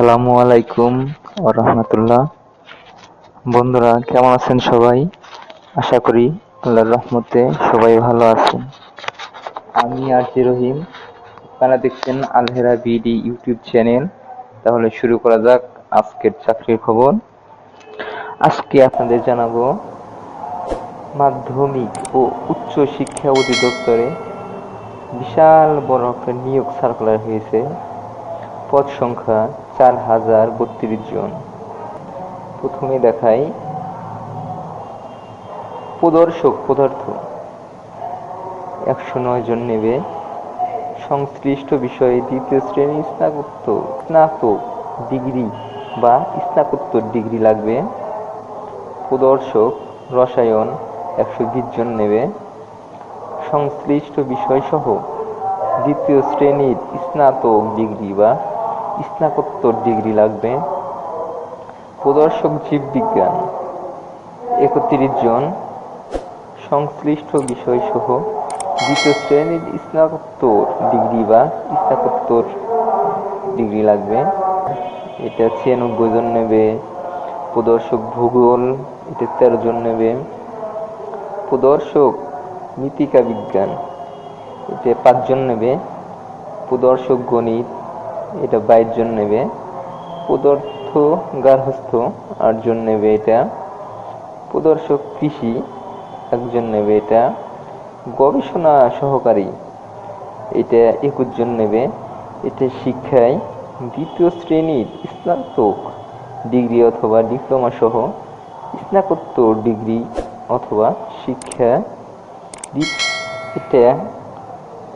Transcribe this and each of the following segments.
আসসালামু আলাইকুম ওয়া রাহমাতুল্লাহ। বন্ধুরা কেমন আছেন সবাই? আশা করি আল্লাহর রহমতে সবাই ভালো আছেন। আমি আরজি রহিম। আপনারা দেখছেন আলহেরা বিডি ইউটিউব চ্যানেল। তাহলে শুরু করা যাক আজকের চাকরির খবর। আজকে আপনাদের জানাবো মাধ্যমিক ও উচ্চ শিক্ষা অধিদপ্তরে বিশাল বড় একটা নিয়োগ সার্কুলার হয়েছে। পদ সংখ্যা 4032 জন। প্রথমে দেখাই প্রদর্শক পদার্থ 109 জন নেবে। সংশ্লিষ্ট বিষয়ে দ্বিতীয় শ্রেণী স্নাতক ডিগ্রি বা স্নাতকোত্তর ডিগ্রি লাগবে। প্রদর্শক রসায়ন 120 জন নেবে। সংশ্লিষ্ট বিষয় সহ দ্বিতীয় শ্রেণীর স্নাতক ডিগ্রি বা স্নাতকোত্তর ডিগ্রি লাগবে। প্রদর্শক জীববিজ্ঞান 31 জন। সংশ্লিষ্ট বিষয় সহ দ্বিতীয় শ্রেণীর স্নাতকোত্তর ডিগ্রি বা স্নাতকোত্তর ডিগ্রি লাগবে। এটা 96 জন নেবে। প্রদর্শক ভূগোল এটা 13 জন নেবে। প্রদর্শক মৃত্তিকা বিজ্ঞান এটা 5 জন নেবে। প্রদর্শক গণিত এটা 22 জন নেবে। পদার্থ গার্হস্থ্য 8 জন নেবে এটা। প্রদর্শক কৃষি 1 জন নেবে এটা। গবেষণা সহকারী এটা 21 জন নেবে। এটা শিক্ষায় দ্বিতীয় শ্রেণীর স্নাতক ডিগ্রি অথবা ডিপ্লোমা সহ স্নাতকোত্তর ডিগ্রি অথবা শিক্ষা। এটা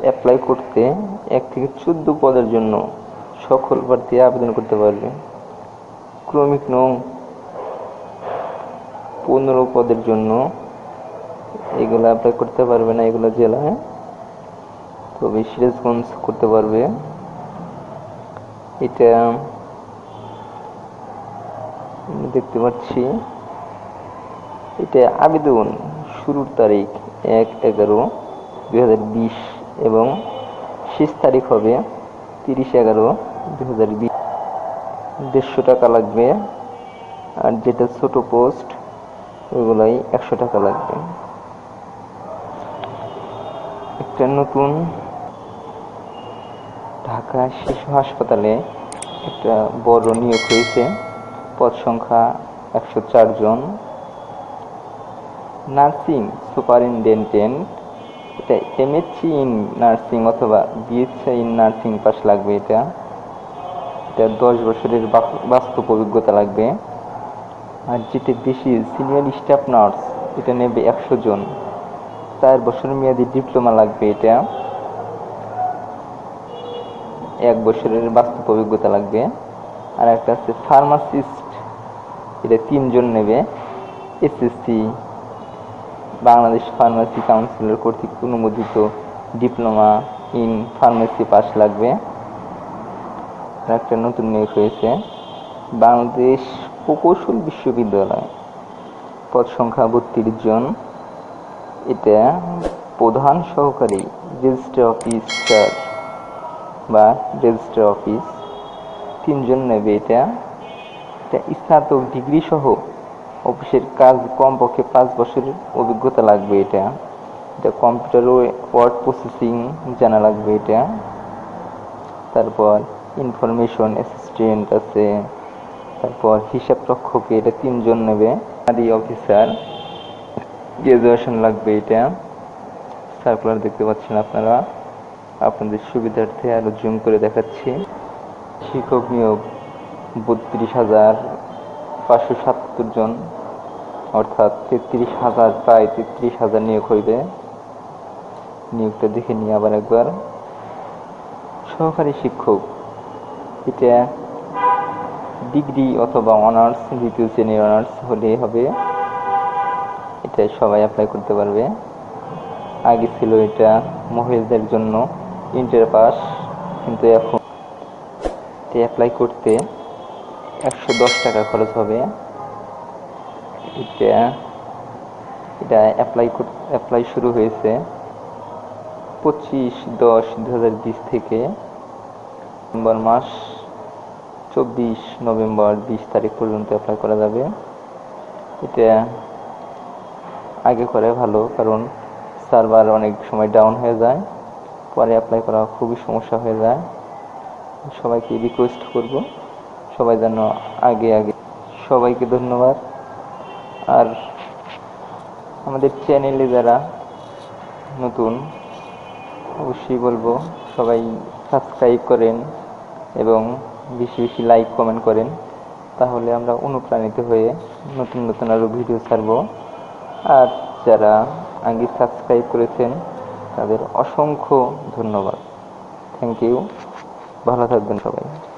অ্যাপ্লাই করতে 1 থেকে 14 পদের জন্য সকল প্রার্থী আবেদন করতে পারবে। ক্রমিক নং 15 পদের জন্য এগুলো অ্যাপ্লাই করতে পারবে না, এগুলো জেলায়, তবে সিরাজগঞ্জ করতে পারবে। এটা দেখতে পাচ্ছি। এটা আবেদন শুরুর তারিখ 1/11/2020 এবং শেষ তারিখ হবে 30/11/2020। 150 টাকা লাগবে। আর যেটা ছোট পোস্ট ওইগুলাই 100 টাকা লাগবে। একটা নতুন ঢাকা শিশু হাসপাতালে একটা বড় নিয়োগ হয়েছে। পদ সংখ্যা 104 জন। নার্সিং সুপারিনটেনডেন্ট এটা এমএসসি ইন নার্সিং অথবা বিএসসি ইন নার্সিং পাস লাগবে। এটা 10 বছরের বাস্তব অভিজ্ঞতা লাগবে। আর যেটা বেশি সিনিয়র স্টাফ নার্স এটা নেবে 100 জন। 4 বছর মেয়াদী ডিপ্লোমা লাগবে। এটা 1 বছরের বাস্তব অভিজ্ঞতা লাগবে। আর একটা আছে ফার্মাসিস্ট এটা 3 জন নেবে। এসএসসি বাংলাদেশ ফার্মেসি কাউন্সিলের কর্তৃক অনুমোদিত ডিপ্লোমা ইন ফার্মেসি পাস লাগবে। একটা নতুন নিয়োগ হয়েছে বাংলাদেশ প্রকৌশল বিশ্ববিদ্যালয়। পদ সংখ্যা 32 জন। এটা প্রধান সহকারী রেজিস্ট্রার অফিসার বা রেজিস্ট্রার অফিস 3 জন নেবে। এটা স্নাতক ডিগ্রি সহ অফিসের কাজ কমপক্ষে 5 বছরের অভিজ্ঞতা লাগবে। এটা কম্পিউটার ওয়ার্ড প্রসেসিং জানা লাগবে। এটা তারপর ইনফরমেশন অ্যাসিস্ট্যান্ট আছে। তারপর হিসাব রক্ষকে এটা 3 জন নেবে। অফিসার গ্রাজুয়েশন লাগবে। এটা সার্কুলার দেখতে পাচ্ছেন আপনারা। আপনাদের সুবিধার্থে আরো জুম করে দেখাচ্ছি। শিক্ষক নিয়োগ 32,577 জন, অর্থাৎ 33,000, প্রায় 33,000 নিয়োগ হইবে। নিয়োগটা দেখে নিয়ে আবার একবার। সহকারী শিক্ষক এটা ডিগ্রি অথবা অনার্স, দ্বিতীয় শ্রেণীর অনার্স হলে হবে। এটা সবাই অ্যাপ্লাই করতে পারবে। আগে ছিল এটা মহিলাদের জন্য ইন্টার পাস, কিন্তু এখন অ্যাপ্লাই করতে 110 টাকা খরচ হবে। এটা অ্যাপ্লাই শুরু হয়েছে 25/10/2020 থেকে নভেম্বর মাস 24 নভেম্বর 20 তারিখ পর্যন্ত অ্যাপ্লাই করা যাবে। এটা আগে করে ভালো, কারণ সার্ভার অনেক সময় ডাউন হয়ে যায়, পরে অ্যাপ্লাই করা খুবই সমস্যা হয়ে যায়। সবাইকে রিকোয়েস্ট করব সবাই যেন আগে আগে। সবাইকে ধন্যবাদ। আর আমাদের চ্যানেলে যারা নতুন, অবশ্যই বলবো সবাই সাবস্ক্রাইব করেন এবং বেশি বেশি লাইক কমেন্ট করেন, তাহলে আমরা অনুপ্রাণিত হয়ে নতুন নতুন আরও ভিডিও ছাড়ব। আর যারা আগে সাবস্ক্রাইব করেছেন তাদের অসংখ্য ধন্যবাদ। Thank you. ভালো থাকবেন সবাই।